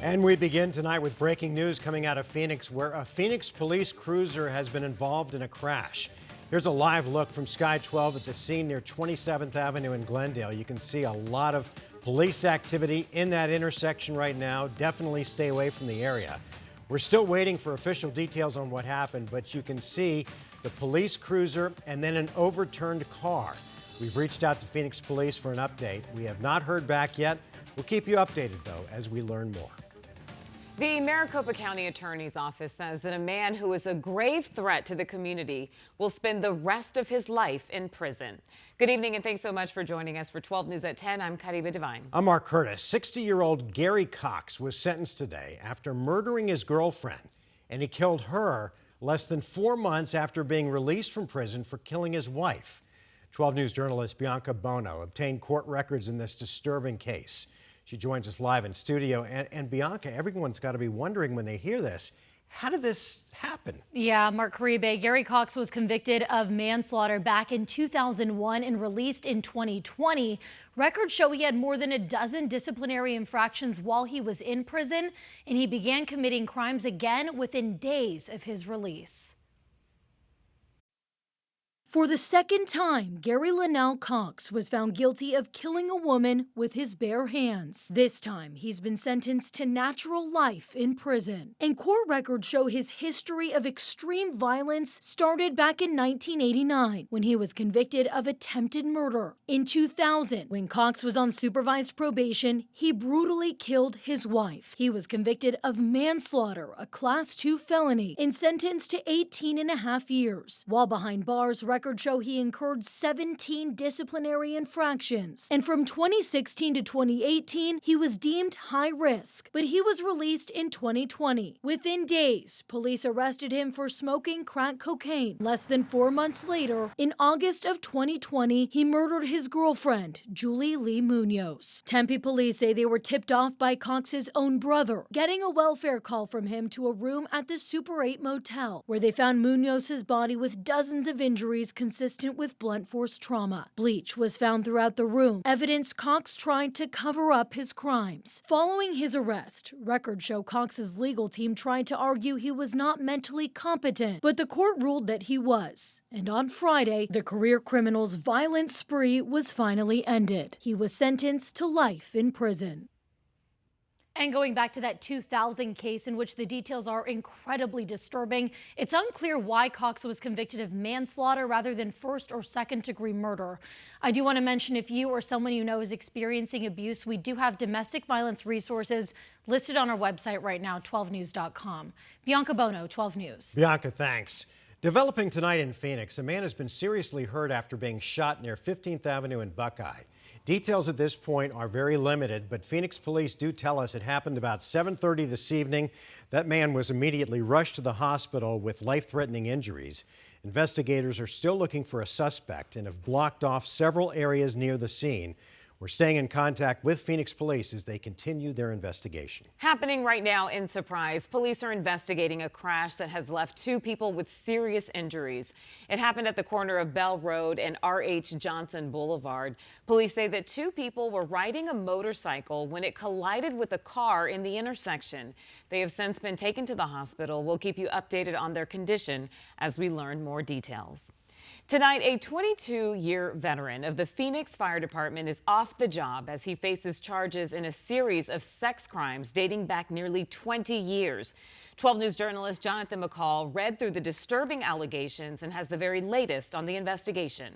And we begin tonight with breaking news coming out of Phoenix, where a Phoenix police cruiser has been involved in a crash. Here's a live look from Sky 12 at the scene near 27th Avenue in Glendale. You can see a lot of police activity in that intersection right now. Definitely stay away from the area. We're still waiting for official details on what happened, but you can see the police cruiser and then an overturned car. We've reached out to Phoenix Police for an update. We have not heard back yet. We'll keep you updated, though, as we learn more. The Maricopa County Attorney's Office says that a man who is a grave threat to the community will spend the rest of his life in prison. Good evening and thanks so much for joining us for 12 News at 10. I'm Kariba Devine. I'm Mark Curtis. 60-year-old Gary Cox was sentenced today after murdering his girlfriend, and he killed her less than 4 months after being released from prison for killing his wife. 12 News journalist Bianca Bono obtained court records in this disturbing case. She joins us live in studio. And Bianca, everyone's got to be wondering when they hear this, how did this happen? Yeah, Mark Caribe. Gary Cox was convicted of manslaughter back in 2001 and released in 2020. Records show he had more than a dozen disciplinary infractions while he was in prison, and he began committing crimes again within days of his release. For the second time, Gary Linnell Cox was found guilty of killing a woman with his bare hands. This time, he's been sentenced to natural life in prison. And court records show his history of extreme violence started back in 1989 when he was convicted of attempted murder. In 2000, when Cox was on supervised probation, he brutally killed his wife. He was convicted of manslaughter, a Class 2 felony, and sentenced to 18.5 years. While behind bars, records show he incurred 17 disciplinary infractions. And from 2016 to 2018, he was deemed high risk, but he was released in 2020. Within days, police arrested him for smoking crack cocaine. Less than 4 months later, in August of 2020, he murdered his girlfriend, Julie Lee Munoz. Tempe police say they were tipped off by Cox's own brother, getting a welfare call from him to a room at the Super 8 motel, where they found Munoz's body with dozens of injuries consistent with blunt force trauma. Bleach was found throughout the room, evidence Cox tried to cover up his crimes. Following his arrest, records show Cox's legal team tried to argue he was not mentally competent, but the court ruled that he was. And on Friday, the career criminal's violent spree was finally ended. He was sentenced to life in prison. And going back to that 2000 case in which the details are incredibly disturbing, it's unclear why Cox was convicted of manslaughter rather than first or second degree murder. I do want to mention, if you or someone you know is experiencing abuse, we do have domestic violence resources listed on our website right now, 12news.com. Bianca Bono, 12 News. Bianca, thanks. Developing tonight in Phoenix, a man has been seriously hurt after being shot near 15th Avenue in Buckeye. Details at this point are very limited, but Phoenix police do tell us it happened about 7:30 this evening. That man was immediately rushed to the hospital with life-threatening injuries. Investigators are still looking for a suspect and have blocked off several areas near the scene. We're staying in contact with Phoenix police as they continue their investigation. Happening right now in Surprise, police are investigating a crash that has left 2 people with serious injuries. It happened at the corner of Bell Road and R.H. Johnson Boulevard. Police say that 2 people were riding a motorcycle when it collided with a car in the intersection. They have since been taken to the hospital. We'll keep you updated on their condition as we learn more details. Tonight, a 22-year veteran of the Phoenix Fire Department is off the job as he faces charges in a series of sex crimes dating back nearly 20 years. 12 News journalist Jonathan McCall read through the disturbing allegations and has the very latest on the investigation.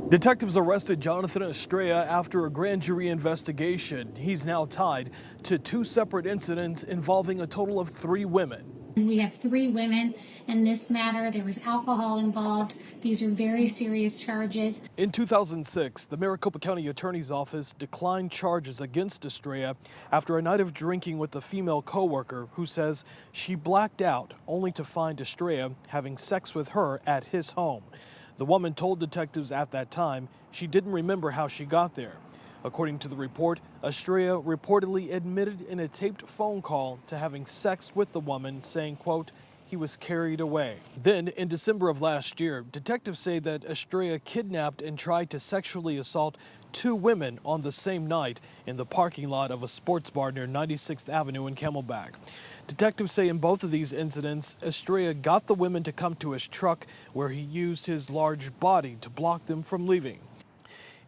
Detectives arrested Jonathan Estrella after a grand jury investigation. He's now tied to 2 separate incidents involving a total of 3 women. We have 3 women in this matter. There was alcohol involved. These are very serious charges. In 2006, the Maricopa County Attorney's Office declined charges against Estrella after a night of drinking with a female coworker who says she blacked out only to find Estrella having sex with her at his home. The woman told detectives at that time she didn't remember how she got there. According to the report, Estrella reportedly admitted in a taped phone call to having sex with the woman, saying, quote, he was carried away. Then, in December of last year, detectives say that Estrella kidnapped and tried to sexually assault 2 women on the same night in the parking lot of a sports bar near 96th Avenue in Camelback. Detectives say in both of these incidents, Estrella got the women to come to his truck where he used his large body to block them from leaving.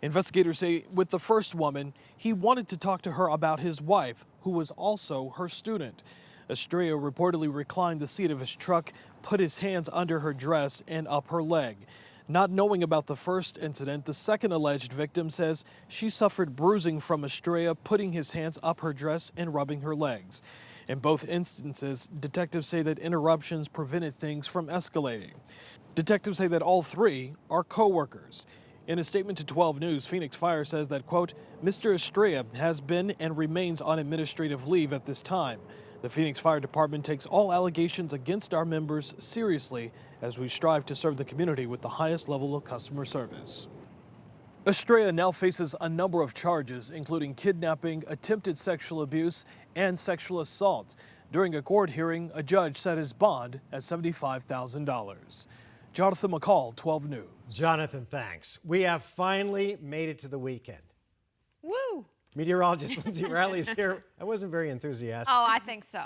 Investigators say with the first woman, he wanted to talk to her about his wife, who was also her student. Estrella reportedly reclined the seat of his truck, put his hands under her dress and up her leg. Not knowing about the first incident, the second alleged victim says she suffered bruising from Estrella putting his hands up her dress and rubbing her legs. In both instances, detectives say that interruptions prevented things from escalating. Detectives say that all 3 are co-workers. In a statement to 12 News, Phoenix Fire says that, quote, Mr. Estrella has been and remains on administrative leave at this time. The Phoenix Fire Department takes all allegations against our members seriously as we strive to serve the community with the highest level of customer service. Estrella now faces a number of charges, including kidnapping, attempted sexual abuse, and sexual assault. During a court hearing, a judge set his bond at $75,000. Jonathan McCall, 12 News. Jonathan, thanks. We have finally made it to the weekend. Woo! Meteorologist Lindsay Riley is here. I wasn't very enthusiastic. Oh, I think so.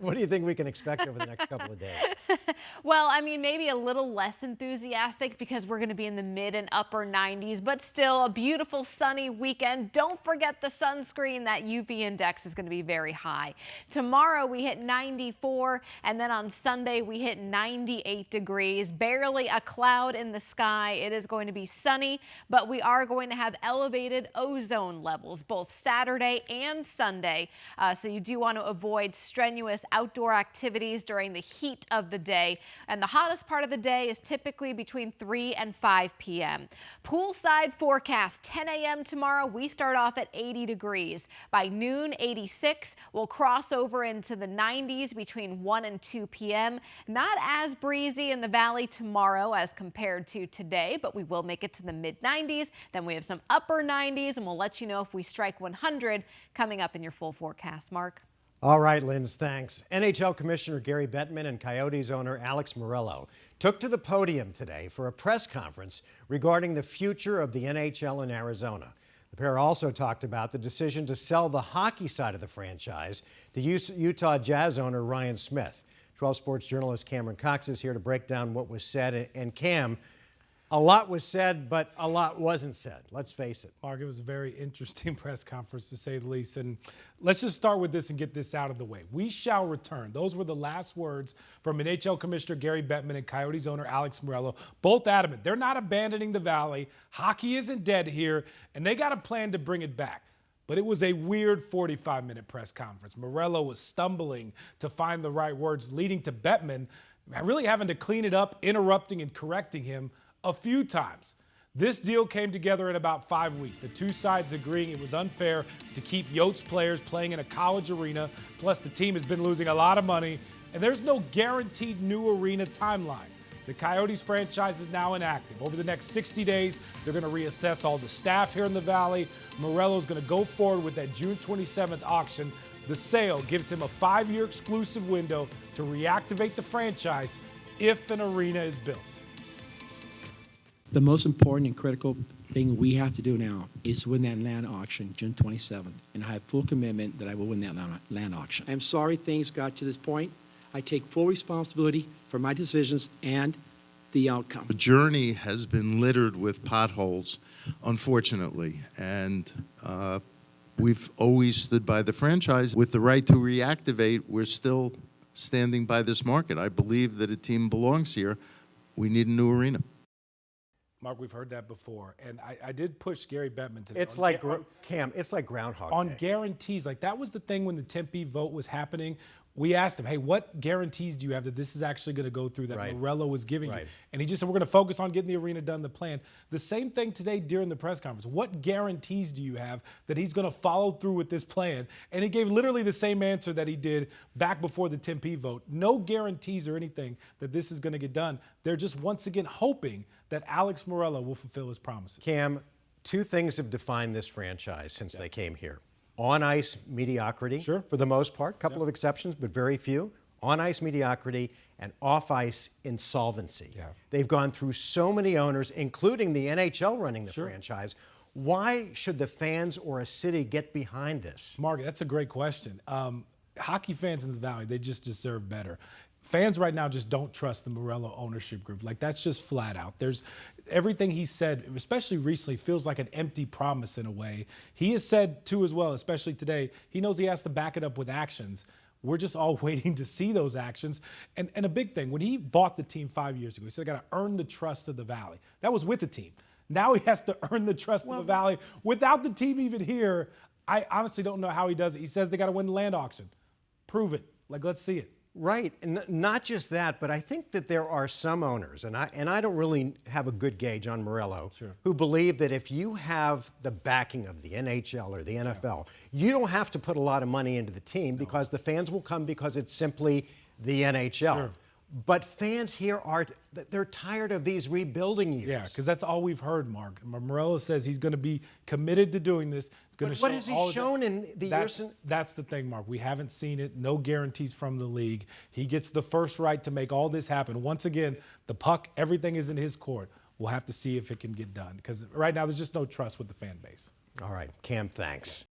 What do you think we can expect over the next couple of days? Well, I mean, maybe a little less enthusiastic because we're going to be in the mid and upper 90s, but still a beautiful sunny weekend. Don't forget the sunscreen. That UV index is going to be very high. Tomorrow we hit 94, and then on Sunday we hit 98 degrees. Barely a cloud in the sky. It is going to be sunny, but we are going to have elevated ozone levels both Saturday and Sunday. So you do want to avoid strenuous outdoor activities during the heat of the day. And the hottest part of the day is typically between 3 and 5 p.m. Poolside forecast 10 a.m. tomorrow. We start off at 80 degrees. By noon, 86. We'll cross over into the 90s between 1 and 2 p.m. Not as breezy in the valley tomorrow as compared to today, but we will make it to the mid 90s. Then we have some upper 90s, and we'll let you know if we strike 100 coming up in your full forecast. Mark. All right, Linz, thanks. NHL Commissioner Gary Bettman and Coyotes owner Alex Morello took to the podium today for a press conference regarding the future of the NHL in Arizona. The pair also talked about the decision to sell the hockey side of the franchise to Utah Jazz owner Ryan Smith. 12 Sports journalist Cameron Cox is here to break down what was said. And Cam, a lot was said, but a lot wasn't said. Let's face it. Mark, it was a very interesting press conference, to say the least. And let's just start with this and get this out of the way. We shall return. Those were the last words from NHL Commissioner Gary Bettman and Coyotes owner Alex Morello, both adamant. They're not abandoning the Valley. Hockey isn't dead here, and they got a plan to bring it back. But it was a weird 45-minute press conference. Morello was stumbling to find the right words, leading to Bettman really having to clean it up, interrupting and correcting him a few times. This deal came together in about 5 weeks. The two sides agreeing it was unfair to keep Yotes players playing in a college arena. Plus, the team has been losing a lot of money, and there's no guaranteed new arena timeline. The Coyotes franchise is now inactive. Over the next 60 days, they're going to reassess all the staff here in the Valley. Morello's going to go forward with that June 27th auction. The sale gives him a 5-year exclusive window to reactivate the franchise if an arena is built. The most important and critical thing we have to do now is win that land auction June 27th, and I have full commitment that I will win that land auction. I'm sorry things got to this point. I take full responsibility for my decisions and the outcome. The journey has been littered with potholes, unfortunately, and we've always stood by the franchise. With the right to reactivate, we're still standing by this market. I believe that a team belongs here. We need a new arena. Mark, we've heard that before, and I did push Gary Bettman today. It's like, Cam, it's like Groundhog on Day. Guarantees. Like, that was the thing when the Tempe vote was happening. We asked him, hey, what guarantees do you have that this is actually going to go through that Morello was giving you? And he just said, we're going to focus on getting the arena done, the plan. The same thing today during the press conference. What guarantees do you have that he's going to follow through with this plan? And he gave literally the same answer that he did back before the Tempe vote. No guarantees or anything that this is going to get done. They're just once again hoping that Alex Morello will fulfill his promises. Cam, two things have defined this franchise since they came here. On-ice mediocrity, for the most part. Couple of exceptions, but very few. on-ice mediocrity and off-ice insolvency. Yeah. They've gone through so many owners, including the NHL running the franchise. Why should the fans or a city get behind this? Mark, that's a great question. Hockey fans in the Valley, they just deserve better. Fans right now just don't trust the Morello ownership group. Like, that's just flat out. There's everything he said, especially recently, feels like an empty promise in a way. He has said, too, as well, especially today, he knows he has to back it up with actions. We're just all waiting to see those actions. And a big thing, when he bought the team 5 years ago, he said, I got to earn the trust of the Valley. That was with the team. Now he has to earn the trust of the Valley without the team even here. I honestly don't know how he does it. He says they got to win the land auction. Prove it. Like, let's see it. Right, and not just that, but I think that there are some owners, and I don't really have a good gauge on Morello, who believe that if you have the backing of the NHL or the NFL, you don't have to put a lot of money into the team because the fans will come because it's simply the NHL. But fans here they're tired of these rebuilding years. Yeah, because that's all we've heard, Mark. Morello says he's going to be committed to doing this. But what has he shown in the years? That's the thing, Mark. We haven't seen it. No guarantees from the league. He gets the first right to make all this happen. Once again, the puck, everything is in his court. We'll have to see if it can get done because right now there's just no trust with the fan base. All right, Cam, thanks.